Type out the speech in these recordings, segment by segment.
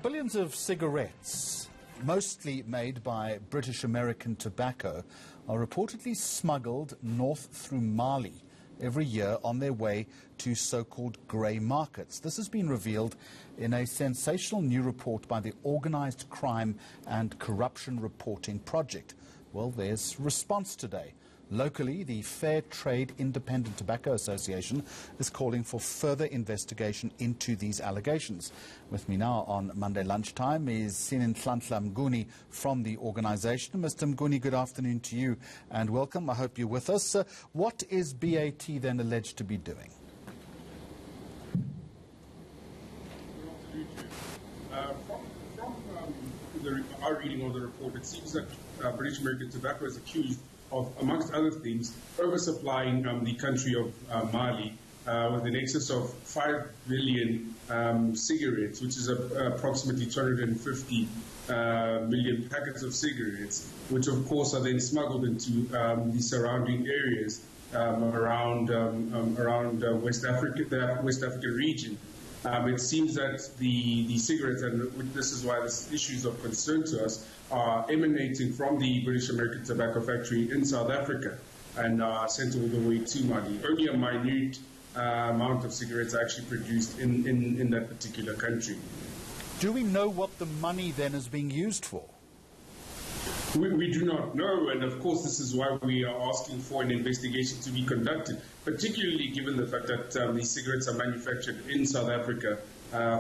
Billions of cigarettes, mostly made by British American Tobacco, are reportedly smuggled north through Mali every year on their way to so-called grey markets. This has been revealed in a sensational new report by the Organised Crime and Corruption Reporting Project. Well, there's response today. Locally, the Fair Trade Independent Tobacco Association is calling for further investigation into these allegations. With me now on Monday lunchtime is Sinenhlanhla Mguni from the organisation. Mr. Mguni, good afternoon to you and welcome. I hope you're with us. What is BAT then alleged to be doing? From our reading of the report, it seems that British American Tobacco is accused of, amongst other things, oversupplying the country of Mali with an excess of 5 billion cigarettes, which is approximately 250 million packets of cigarettes, which of course are then smuggled into the surrounding areas around West Africa, the West African region. It seems that the cigarettes, and this is why this issues of concern to us, are emanating from the British American Tobacco factory in South Africa and are sent all the way to Mali. Only a minute amount of cigarettes are actually produced in that particular country. Do we know what the money then is being used for? We do not know, and of course this is why we are asking for an investigation to be conducted, particularly given the fact that these cigarettes are manufactured in South Africa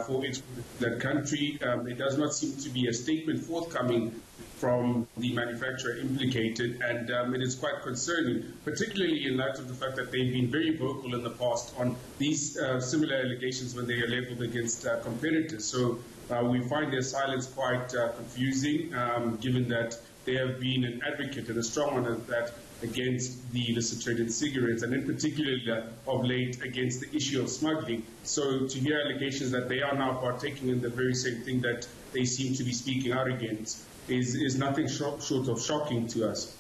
for export to that country. There does not seem to be a statement forthcoming from the manufacturer implicated, and it is quite concerning, particularly in light of the fact that they've been very vocal in the past on these similar allegations when they are leveled against competitors. So we find their silence quite confusing, given that they have been an advocate and a strong one at that against the illicit trade in cigarettes, and in particular of late against the issue of smuggling. So to hear allegations that they are now partaking in the very same thing that they seem to be speaking out against is nothing short of shocking to us.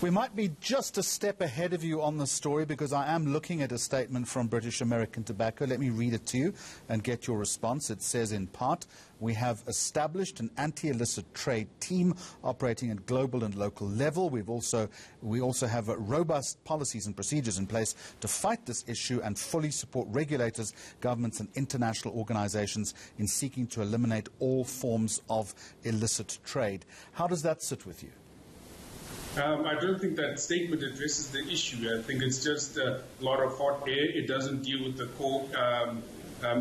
We might be just a step ahead of you on the story because I am looking at a statement from British American Tobacco. Let me read it to you and get your response. It says in part, we have established an anti-illicit trade team operating at global and local level. We also have robust policies and procedures in place to fight this issue and fully support regulators, governments and international organizations in seeking to eliminate all forms of illicit trade. How does that sit with you? I don't think that statement addresses the issue. I think it's just a lot of hot air. It doesn't deal with the core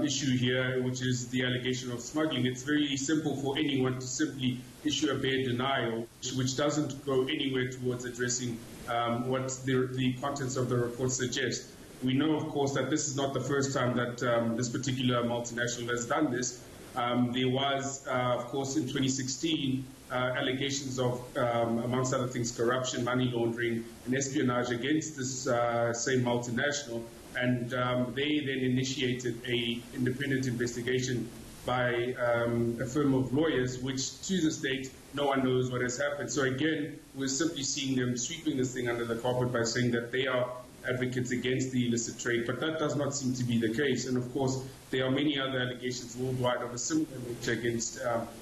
issue here, which is the allegation of smuggling. It's very simple for anyone to simply issue a bare denial, which doesn't go anywhere towards addressing what the contents of the report suggest. We know, of course, that this is not the first time that this particular multinational has done this. There was, of course, in 2016, allegations of, amongst other things, corruption, money laundering, and espionage against this same multinational. And they then initiated an independent investigation by a firm of lawyers, which to this date, no one knows what has happened. So again, we're simply seeing them sweeping this thing under the carpet by saying that they are advocates against the illicit trade, but that does not seem to be the case. And of course, there are many other allegations worldwide of a similar nature against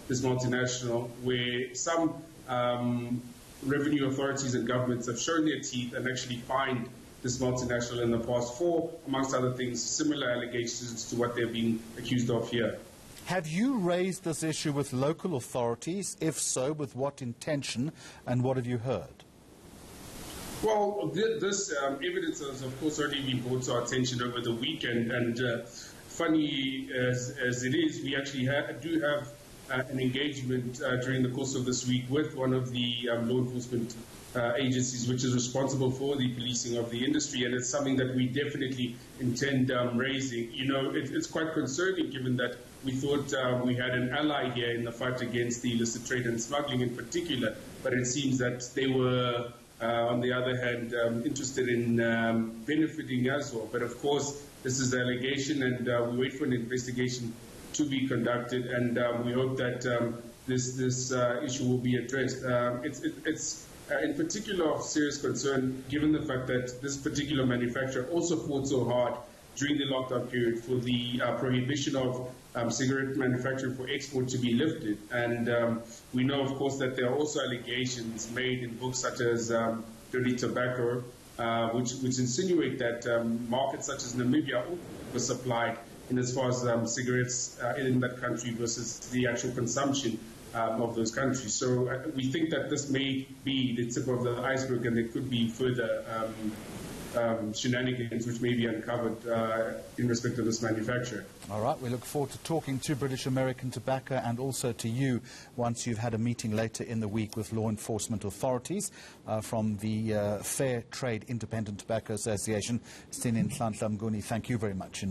this multinational, where some revenue authorities and governments have shown their teeth and actually fined this multinational in the past for, amongst other things, similar allegations to what they're being accused of here. Have you raised this issue with local authorities? If so, with what intention, and what have you heard? Well, this evidence has, of course, already been brought to our attention over the weekend, and funny as it is, we actually do have an engagement during the course of this week with one of the law enforcement agencies which is responsible for the policing of the industry, and it's something that we definitely intend raising. You know, it's quite concerning given that we thought we had an ally here in the fight against the illicit trade and smuggling in particular, but it seems that they were on the other hand, interested in benefiting as well. But of course, this is the allegation, and we wait for an investigation to be conducted, and we hope that this issue will be addressed. It's in particular of serious concern, given the fact that this particular manufacturer also fought so hard during the lockdown period for the prohibition of cigarette manufacturing for export to be lifted. And we know, of course, that there are also allegations made in books such as Dirty Tobacco, which insinuate that markets such as Namibia were supplied in as far as cigarettes in that country versus the actual consumption of those countries. So we think that this may be the tip of the iceberg, and there could be further shenanigans which may be uncovered in respect of this manufacture. All right, we look forward to talking to British American Tobacco and also to you once you've had a meeting later in the week with law enforcement authorities from the Fair Trade Independent Tobacco Association. Sinenhlanhla Mguni, thank you very much.